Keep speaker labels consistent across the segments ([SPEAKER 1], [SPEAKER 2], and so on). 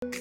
[SPEAKER 1] President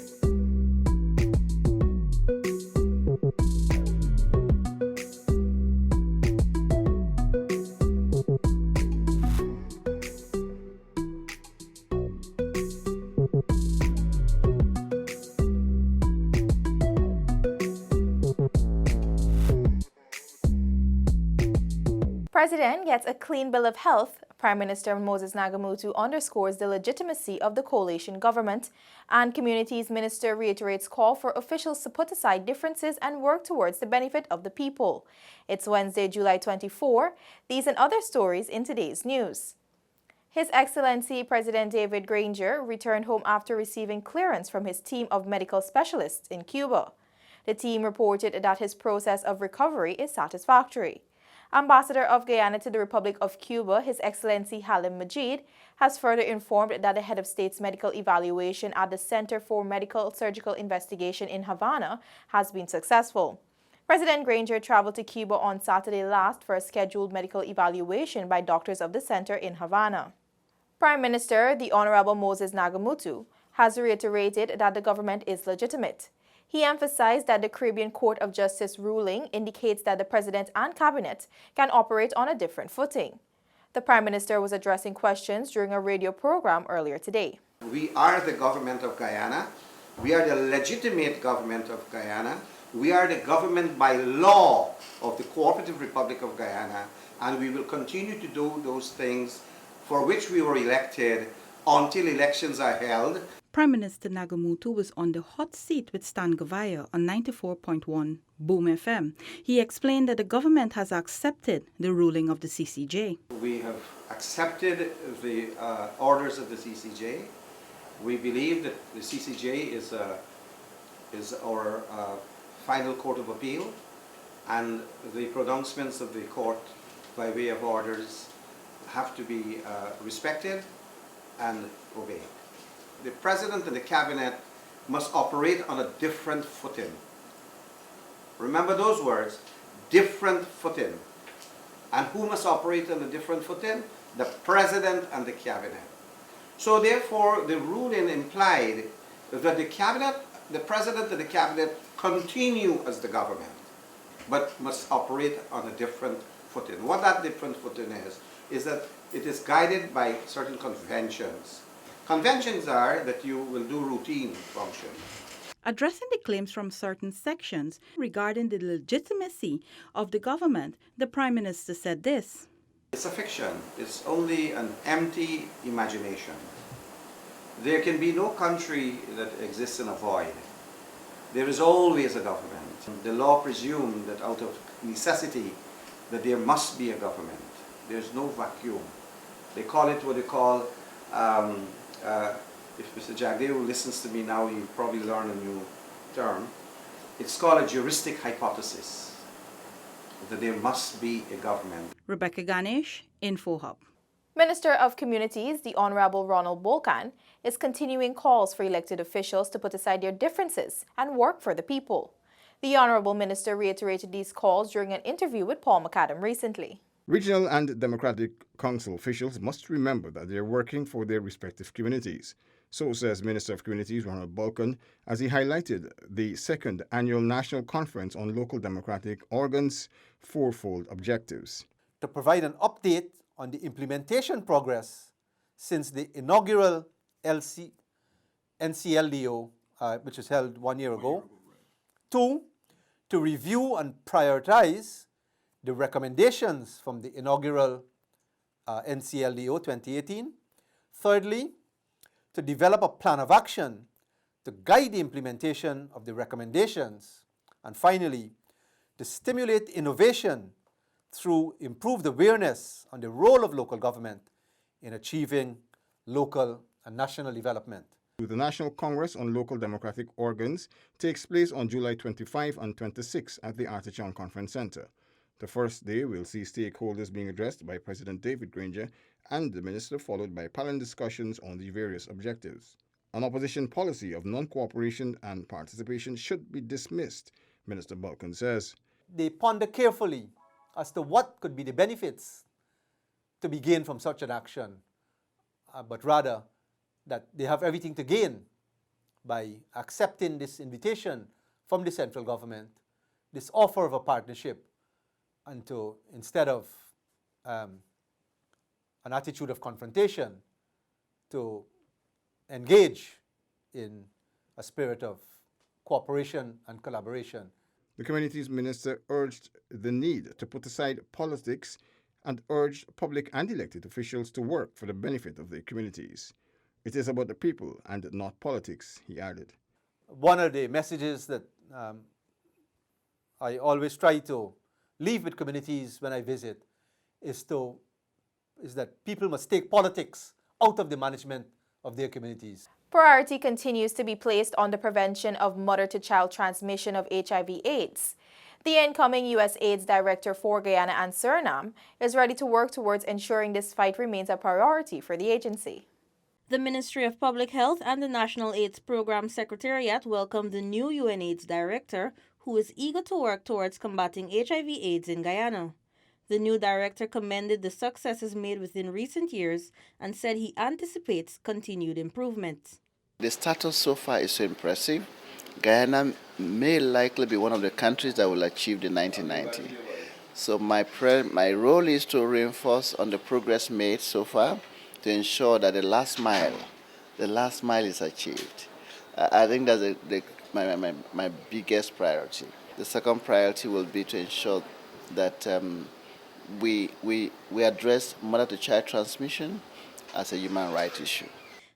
[SPEAKER 1] gets a clean bill of health. Prime Minister Moses Nagamutu underscores the legitimacy of the coalition government, and Communities Minister reiterates call for officials to put aside differences and work towards the benefit of the people. It's Wednesday, July 24. These and other stories in today's news. His Excellency President David Granger returned home after receiving clearance from his team of medical specialists in Cuba. The team reported that his process of recovery is satisfactory. Ambassador of Guyana to the Republic of Cuba, His Excellency Halim Majid, has further informed that the head of state's medical evaluation at the Center for Medical Surgical Investigation in Havana has been successful. President Granger traveled to Cuba on Saturday last for a scheduled medical evaluation by doctors of the center in Havana. Prime Minister, the Honorable Moses Nagamutu, has reiterated that the government is legitimate. He emphasized that the Caribbean Court of Justice ruling indicates that the President and Cabinet can operate on a different footing. The Prime Minister was addressing questions during a radio program earlier today.
[SPEAKER 2] We are the government of Guyana. We are the legitimate government of Guyana. We are the government by law of the Cooperative Republic of Guyana, and we will continue to do those things for which we were elected until elections are held.
[SPEAKER 3] Prime Minister Nagamutu was on the hot seat with Stan Gavaya on 94.1 Boom FM. He explained that the government has accepted the ruling of the CCJ.
[SPEAKER 2] We have accepted the orders of the CCJ. We believe that the CCJ is our final court of appeal, and the pronouncements of the court by way of orders have to be respected and obeyed. The President and the Cabinet must operate on a different footing. Remember those words, different footing. And who must operate on a different footing? The President and the Cabinet. So therefore, the ruling implied that the Cabinet, the President and the Cabinet continue as the government, but must operate on a different footing. What that different footing is that it is guided by certain conventions. Conventions are that you will do routine functions.
[SPEAKER 3] Addressing the claims from certain sections regarding the legitimacy of the government, the Prime Minister said this.
[SPEAKER 2] It's a fiction. It's only an empty imagination. There can be no country that exists in a void. There is always a government. The law presumes that out of necessity that there must be a government. There's no vacuum. They call it what they call if Mr. Jagdev listens to me now, he'll probably learn a new term. It's called a juristic hypothesis, that there must be a government.
[SPEAKER 3] Rebecca Ganesh, InfoHub.
[SPEAKER 1] Minister of Communities, the Honorable Ronald Bolkan, is continuing calls for elected officials to put aside their differences and work for the people. The Honorable Minister reiterated these calls during an interview with Paul McAdam recently.
[SPEAKER 4] Regional and Democratic Council officials must remember that they are working for their respective communities. So says Minister of Communities Ronald Bolkan as he highlighted the second annual National Conference on Local Democratic Organs' fourfold objectives.
[SPEAKER 5] To provide an update on the implementation progress since the inaugural NCLDO, which was held 1 year ago. 2, to review and prioritize the recommendations from the inaugural NCLDO 2018. Thirdly, to develop a plan of action to guide the implementation of the recommendations. And finally, to stimulate innovation through improved awareness on the role of local government in achieving local and national development.
[SPEAKER 4] The National Congress on Local Democratic Organs takes place on July 25 and 26 at the Artichon Conference Center. The first day will see stakeholders being addressed by President David Granger and the Minister, followed by panel discussions on the various objectives. An opposition policy of non-cooperation and participation should be dismissed, Minister Bolkan says.
[SPEAKER 5] They ponder carefully as to what could be the benefits to be gained from such an action, but rather that they have everything to gain by accepting this invitation from the central government, this offer of a partnership, and to, instead of an attitude of confrontation, to engage in a spirit of cooperation and collaboration.
[SPEAKER 4] The communities minister urged the need to put aside politics and urged public and elected officials to work for the benefit of their communities. It is about the people and not politics, he added.
[SPEAKER 5] One of the messages that I always try to leave with communities when I visit is that people must take politics out of the management of their communities.
[SPEAKER 1] Priority continues to be placed on the prevention of mother-to-child transmission of HIV/AIDS. The incoming U.S. AIDS Director for Guyana and Suriname is ready to work towards ensuring this fight remains a priority for the agency.
[SPEAKER 3] The Ministry of Public Health and the National AIDS Program Secretariat welcomed the new UN AIDS Director, who is eager to work towards combating HIV/AIDS in Guyana. The new director commended the successes made within recent years and said he anticipates continued improvements.
[SPEAKER 6] The status so far is so impressive. Guyana may likely be one of the countries that will achieve the 1990. So my role is to reinforce on the progress made so far to ensure that the last mile is achieved. I think that's my biggest priority. The second priority will be to ensure that we address mother-to-child transmission as a human rights issue.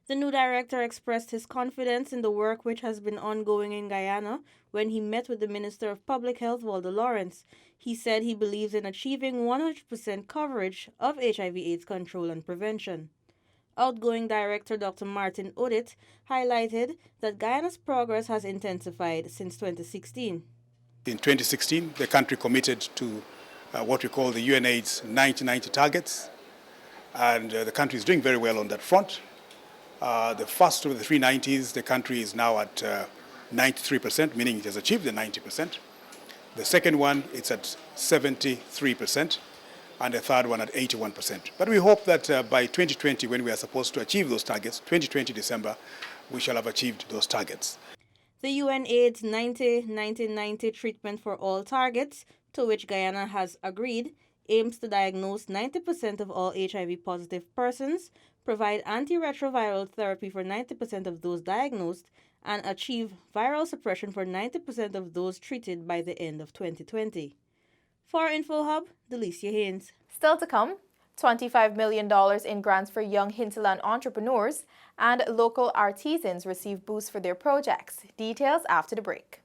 [SPEAKER 3] The new director expressed his confidence in the work which has been ongoing in Guyana when he met with the Minister of Public Health, Walter Lawrence. He said he believes in achieving 100% coverage of HIV/AIDS control and prevention. Outgoing Director Dr. Martin Odit highlighted that Guyana's progress has intensified since 2016.
[SPEAKER 7] In 2016, the country committed to what we call the UNAIDS 1990 targets, and the country is doing very well on that front. The first of the 390s, the country is now at 93%, meaning it has achieved the 90%. The second one, it's at 73%, and the third one at 81%. But we hope that by 2020, when we are supposed to achieve those targets, 2020 December, we shall have achieved those targets.
[SPEAKER 3] The UNAIDS 90-1990 treatment for all targets, to which Guyana has agreed, aims to diagnose 90% of all HIV-positive persons, provide antiretroviral therapy for 90% of those diagnosed, and achieve viral suppression for 90% of those treated by the end of 2020. For InfoHub, Delicia Haynes.
[SPEAKER 1] Still to come, $25 million in grants for young Hinterland entrepreneurs and local artisans receive boosts for their projects. Details after the break.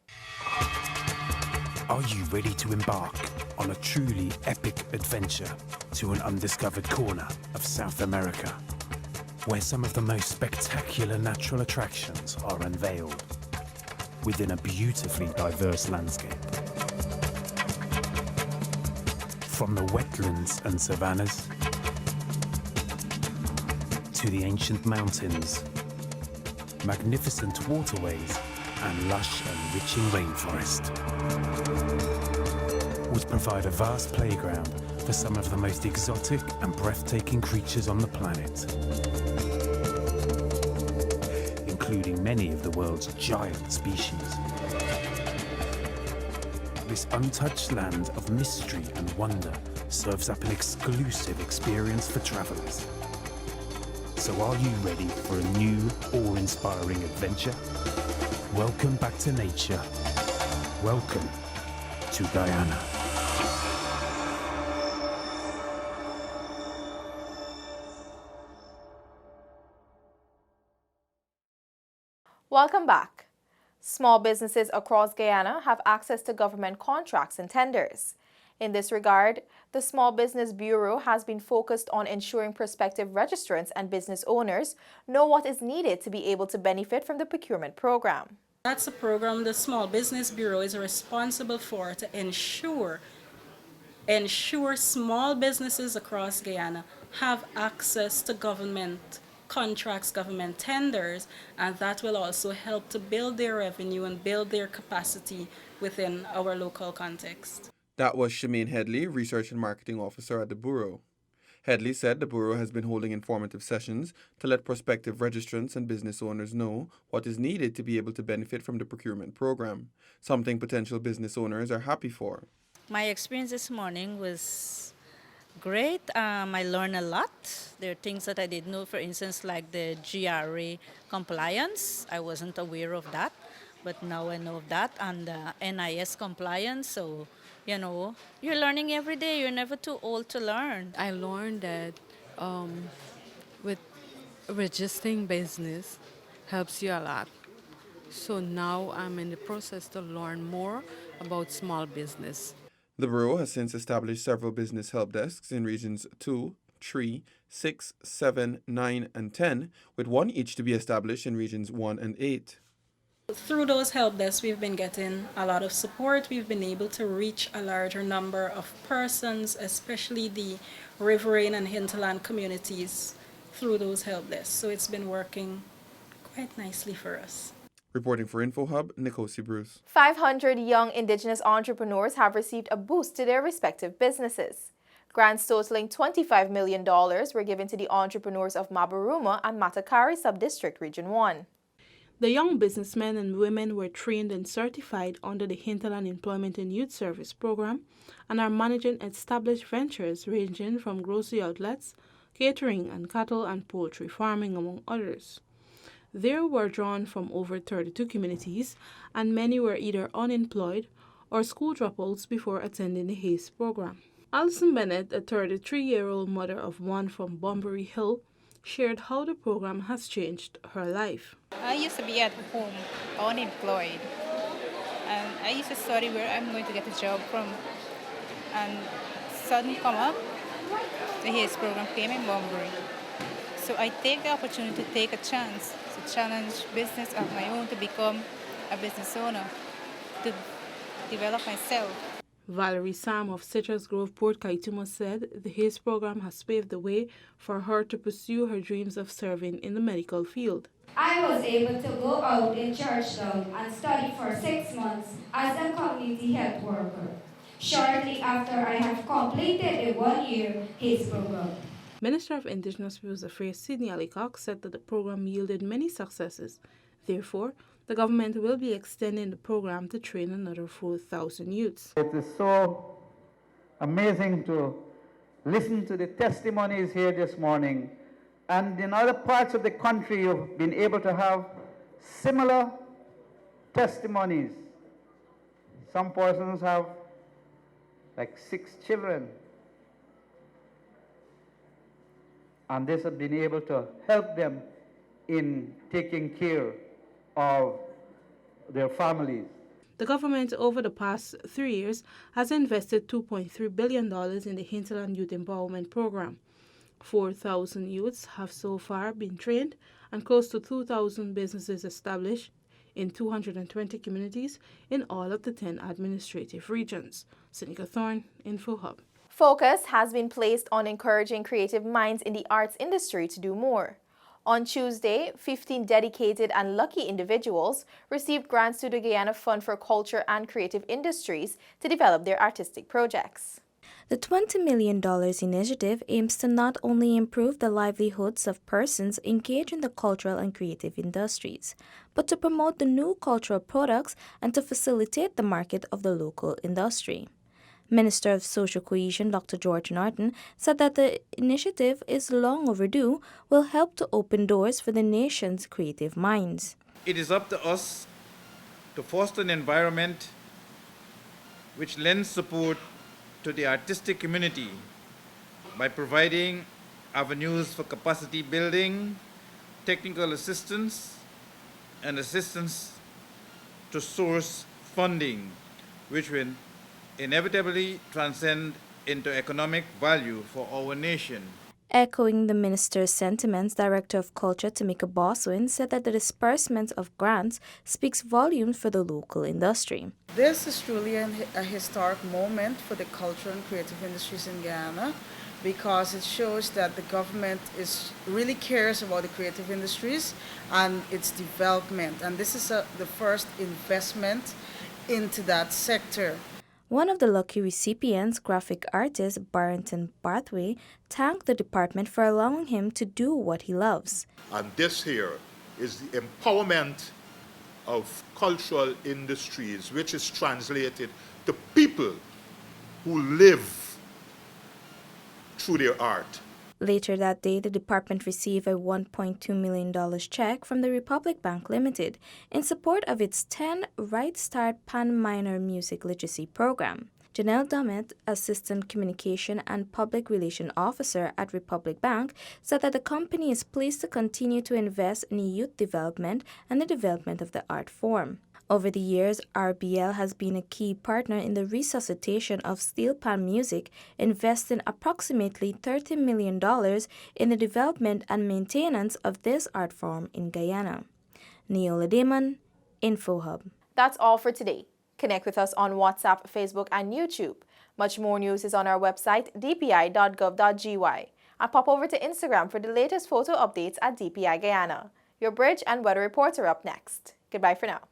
[SPEAKER 8] Are you ready to embark on a truly epic adventure to an undiscovered corner of South America, where some of the most spectacular natural attractions are unveiled within a beautifully diverse landscape? From the wetlands and savannas to the ancient mountains, magnificent waterways and lush enriching rainforest would provide a vast playground for some of the most exotic and breathtaking creatures on the planet, including many of the world's giant species. This untouched land of mystery and wonder serves up an exclusive experience for travelers. So are you ready for a new, awe-inspiring adventure? Welcome back to nature. Welcome to Guyana.
[SPEAKER 1] Welcome back. Small businesses across Guyana have access to government contracts and tenders. In this regard, the Small Business Bureau has been focused on ensuring prospective registrants and business owners know what is needed to be able to benefit from the procurement program.
[SPEAKER 9] That's a program the Small Business Bureau is responsible for to ensure small businesses across Guyana have access to government contracts, government tenders, and that will also help to build their revenue and build their capacity within our local context.
[SPEAKER 10] That was Shemaine Headley, Research and Marketing Officer at the Bureau. Headley said the Bureau has been holding informative sessions to let prospective registrants and business owners know what is needed to be able to benefit from the procurement program, something potential business owners are happy for.
[SPEAKER 11] My experience this morning was great. I learned a lot. There are things that I didn't know, for instance, like the GRA compliance. I wasn't aware of that, but now I know of that, and the NIS compliance. So, you're learning every day. You're never too old to learn.
[SPEAKER 12] I learned that with registering business helps you a lot. So now I'm in the process to learn more about small business.
[SPEAKER 10] The Bureau has since established several business help desks in regions 2, 3, 6, 7, 9, and 10, with one each to be established in regions 1 and 8.
[SPEAKER 9] Through those help desks, we've been getting a lot of support. We've been able to reach a larger number of persons, especially the riverine and hinterland communities, through those help desks. So it's been working quite nicely for us.
[SPEAKER 10] Reporting for InfoHub, Nikosi Bruce.
[SPEAKER 1] 500 young Indigenous entrepreneurs have received a boost to their respective businesses. Grants totaling $25 million were given to the entrepreneurs of Mabaruma and Matakari Subdistrict Region 1.
[SPEAKER 13] The young businessmen and women were trained and certified under the Hinterland Employment and Youth Service Program and are managing established ventures ranging from grocery outlets, catering, and cattle and poultry farming, among others. They were drawn from over 32 communities, and many were either unemployed or school dropouts before attending the HACE program. Alison Bennett, a 33-year-old mother of one from Bunbury Hill, shared how the program has changed her life.
[SPEAKER 14] I used to be at home, unemployed, and I used to study where I'm going to get a job from. And suddenly come up, the HACE program came in Bunbury. So I take the opportunity to take a chance to challenge business of my own, to become a business owner, to develop myself.
[SPEAKER 13] Valerie Sam of Citrus Grove, Port Kaituma said the HACE program has paved the way for her to pursue her dreams of serving in the medical field.
[SPEAKER 15] I was able to go out in Georgetown and study for 6 months as a community health worker, shortly after I have completed a 1-year HACE program.
[SPEAKER 13] Minister of Indigenous Peoples Affairs Sidney Allicock said that the program yielded many successes. Therefore, the government will be extending the program to train another 4,000 youths.
[SPEAKER 16] It is so amazing to listen to the testimonies here this morning. And in other parts of the country, you've been able to have similar testimonies. Some persons have like 6 children. And this has been able to help them in taking care of their families.
[SPEAKER 13] The government over the past 3 years has invested $2.3 billion in the Hinterland Youth Empowerment Program. 4,000 youths have so far been trained and close to 2,000 businesses established in 220 communities in all of the 10 administrative regions. Seneca Thorne, InfoHub.
[SPEAKER 1] Focus has been placed on encouraging creative minds in the arts industry to do more. On Tuesday, 15 dedicated and lucky individuals received grants to the Guyana Fund for Culture and Creative Industries to develop their artistic projects.
[SPEAKER 17] The $20 million initiative aims to not only improve the livelihoods of persons engaged in the cultural and creative industries, but to promote the new cultural products and to facilitate the market of the local industry. Minister of Social Cohesion Dr. George Norton said that the initiative is long overdue, will help to open doors for the nation's creative minds.
[SPEAKER 18] It is up to us to foster an environment which lends support to the artistic community by providing avenues for capacity building, technical assistance, and assistance to source funding, which will inevitably transcend into economic value for our nation.
[SPEAKER 17] Echoing the minister's sentiments, Director of Culture Tamika Boswin said that the disbursement of grants speaks volumes for the local industry.
[SPEAKER 19] This is truly a historic moment for the culture and creative industries in Guyana, because it shows that the government really cares about the creative industries and its development. And this is the first investment into that sector.
[SPEAKER 17] One of the lucky recipients, graphic artist Barrington Barthway, thanked the department for allowing him to do what he loves.
[SPEAKER 20] And this here is the empowerment of cultural industries, which is translated to people who live through their art.
[SPEAKER 17] Later that day, the department received a $1.2 million check from the Republic Bank Limited in support of its 10 Right Start Pan Minor Music Literacy program. Janelle Dummett, Assistant Communication and Public Relation Officer at Republic Bank, said that the company is pleased to continue to invest in youth development and the development of the art form. Over the years, RBL has been a key partner in the resuscitation of steel pan music, investing approximately $30 million in the development and maintenance of this art form in Guyana. Neola Damon, InfoHub.
[SPEAKER 1] That's all for today. Connect with us on WhatsApp, Facebook, and YouTube. Much more news is on our website, dpi.gov.gy. And pop over to Instagram for the latest photo updates at DPI Guyana. Your bridge and weather reports are up next. Goodbye for now.